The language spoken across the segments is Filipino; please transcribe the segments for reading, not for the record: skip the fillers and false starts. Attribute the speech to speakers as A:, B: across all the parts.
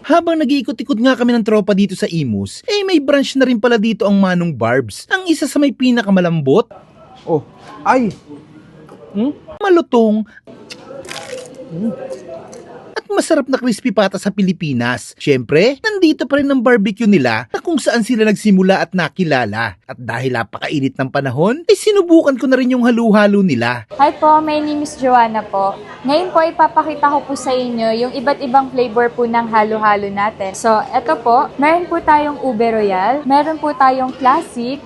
A: Habang nag-iikot-ikot nga kami ng tropa dito sa Imus, may branch na rin pala dito ang Manong Barbs. Ang isa sa may pinakamalambot,
B: Oh, ay!
A: malutong, at masarap na crispy pata sa Pilipinas. Siyempre, nandito pa rin ang barbecue nila na kung saan sila nagsimula at nakilala. At dahil napakainit ng panahon, sinubukan ko na rin yung halo-halo nila.
C: Hi po, my name is Joanna po. Ngayon po, ipapakita ko po sa inyo yung iba't ibang flavor po ng halo-halo natin. So, eto po, meron po tayong Ube Royal, meron po tayong Classic,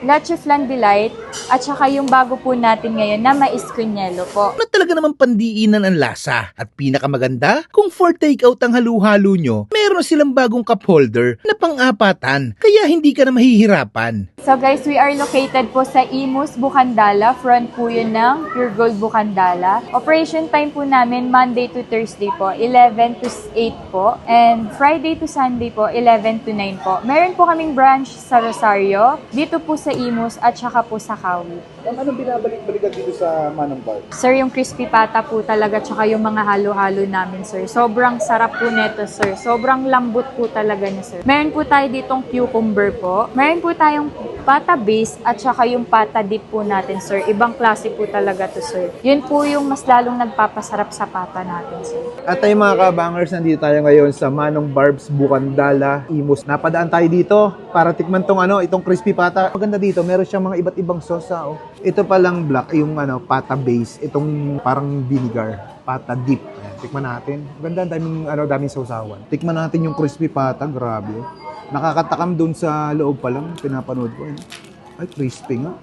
C: Leche Flan Delight, at saka yung bago po natin ngayon na Mais Cuñelo po.
A: Na talaga naman pandiinan ang lasa. At pinakamaganda, kung for takeout ang halo-halo nyo, meron silang bagong cup holder na pang-apatan, kaya hindi ka na mahihirapan.
C: So guys, we are located po sa Imus, Bukandala. Front po yun ng Pure Gold Bukandala. Operation time po namin Monday to Thursday po, 11 to 8 po. And Friday to Sunday po, 11 to 9 po. Meron po kaming branch sa Rosario, dito po sa Imus at saka po sa Kawi.
B: Anong binabalik-balikan dito sa Manong Bar?
C: Sir, yung crispy pata po talaga tsaka yung mga halo-halo namin, sir. Sobrang sarap po neto, sir. Sobrang lambot po talaga niya, sir. Meron po tayo ditong cucumber po. Meron po tayong pata base at saka yung pata dip po natin, sir. Ibang klase po talaga to, sir. Yun po yung mas lalong nagpapasarap sa pata natin, sir.
B: At tayo mga kabangers, nandito tayo ngayon sa Manong Barbs, Bukandala, Imus. Napadaan tayo dito para tikman itong crispy pata. Maganda dito, meron siyang mga iba't ibang sauce. Ito palang black, yung pata base. Itong parang vinegar, pata dip. Ayan, tikman natin. Ganda, daming sausawan. Tikman natin yung crispy pata, grabe. Nakakatakam dun sa loob pa lang, pinapanood ko. Ay, crispy nga.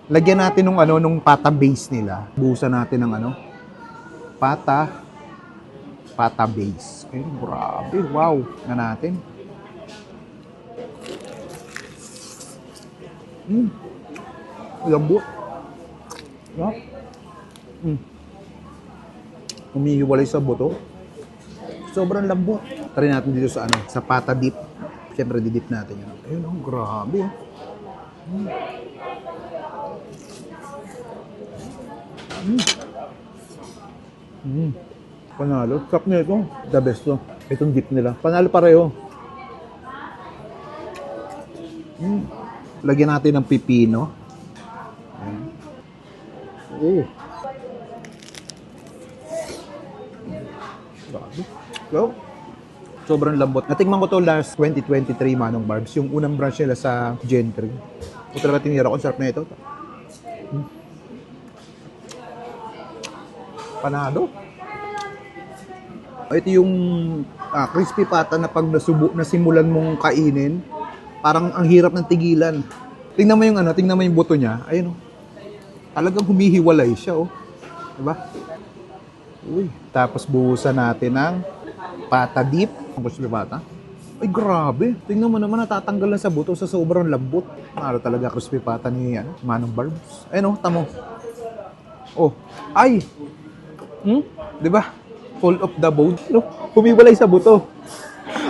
B: Lagyan natin nung pata base nila. Buhusan natin ng pata base. Ay, grabe, wow. Na natin. Lambot. No? Umihiwalay sa buto. Sobrang lambot. Try natin dito sa pata dip. Siyempre, didip natin yun. Ayun, grabe. Panalo. Sarap nila ito. The best to. Itong dip nila. Panalo pareho. Lagyan natin ng pipino. So, sobrang lambot. Natikman ko to last 2023 Manong Barbs. Yung unang branch nila sa Gentry. Ito talaga tinira ko. Sarap na ito. Panado. Ito yung crispy pata na pag nasimulan mong kainin, parang ang hirap ng tigilan. Tingnan mo yung buto niya. Ayun talagang humihiwalay siya Diba? Uy. Tapos buhusan natin ng pata dip. Ang crispy pata. Ay, grabe. Tingnan mo naman, natatanggal na sa buto sa sobrang lambot. Ano talaga crispy pata ni Manong Barbs. Ayun tamo. Ay! Diba? Full of the bone. Humiwalay sa buto.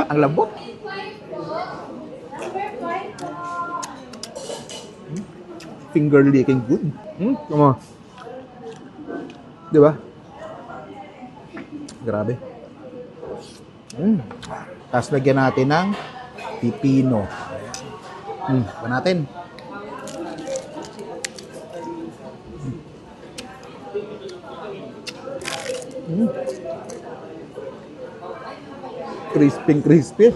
B: Ang lambot. Finger licking good. Come on. Diba? Grabe. Tapos lagyan natin ng pipino. Pa natin. Crispy.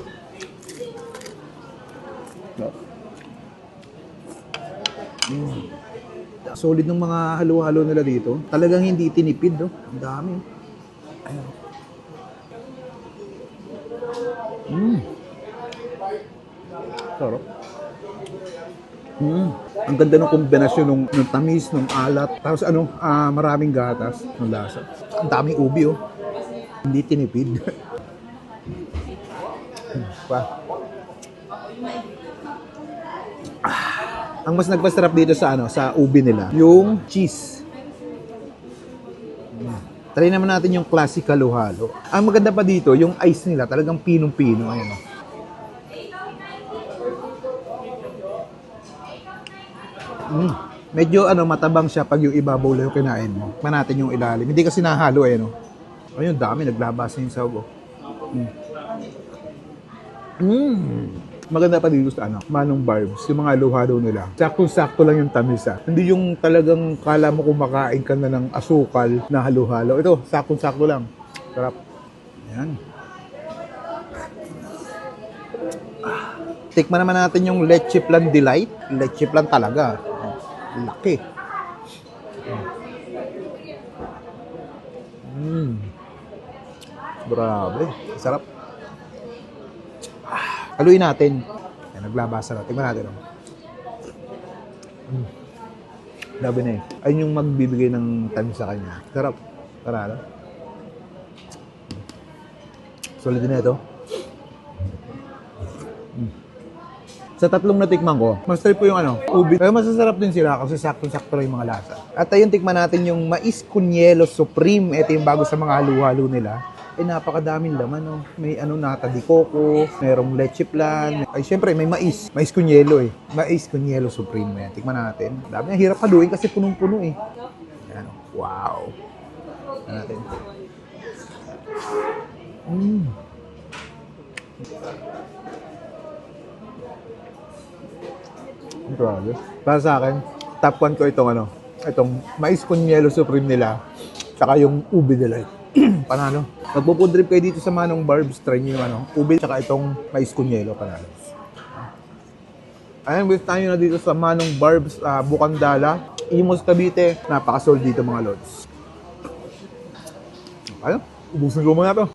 B: Solid ng mga halo-halo nila dito. Talagang hindi tinipid, Ang dami. Ayun. Sarap. Ang ganda ng kombinasyon ng tamis, ng alat, tapos maraming gatas ng lasa. Ang daming ubi, Hindi tinipid. Ang mas nagpasarap dito sa ubi nila, yung cheese. Try naman natin yung classic halo-halo. Ang maganda pa dito, yung ice nila, talagang pinong-pino. Ayan, Medyo matabang siya pag yung ibabaw lang yung kinain mo. Tikman natin yung ilalim. Hindi kasi nahalo Ayun, dami. Naglabas na yung sawgo. Maganda pa dito sa Manong Barbs, yung mga halo-halo nila. Sakto-sakto lang yung tamis Hindi yung talagang kala mo kumakain ka na ng asukal na halo-halo. Ito, sakto-sakto lang. Sarap. Yan. Tikman naman natin yung Leche Plan Delight. Leche Plan talaga. Laki. Grabe. Sarap. Haluin natin. Yan, naglabasa na. Tingnan natin. Grabe na eh. Ayun yung magbibigay ng tamis sa kanya. Sarap. Tara. Solid na ito. Sa tatlong natikman ko, mas try po yung ubi. Pero masasarap din sila kasi sakto-sakto lang yung mga lasa. At ayun, tikman natin yung Mais Cunyelo Supreme. Ito yung bago sa mga halo-halo nila. Napakadaming laman, no? May nata di coco, merong leche plan. Ay, syempre, may mais. Mais Cunyelo Mais Cunyelo Supreme. Yan. Tikman natin. Dami na, hirap haluin kasi punong-puno eh. Yan, wow. Tikman natin. Grabe. Para sa akin, top 1 ko itong Mais Cunyelo Supreme nila, tsaka yung Ube Delight. Panalo. Magpo-food trip kayo dito sa Manong Barbs, try nyo yung ube, tsaka itong Mais Cunyelo, panalo. Ayun, with tayo na dito sa Manong Barbs, Bukandala, Imus, Cavite. Napaka-sold dito mga lods. Ayun, ubusin ko muna to.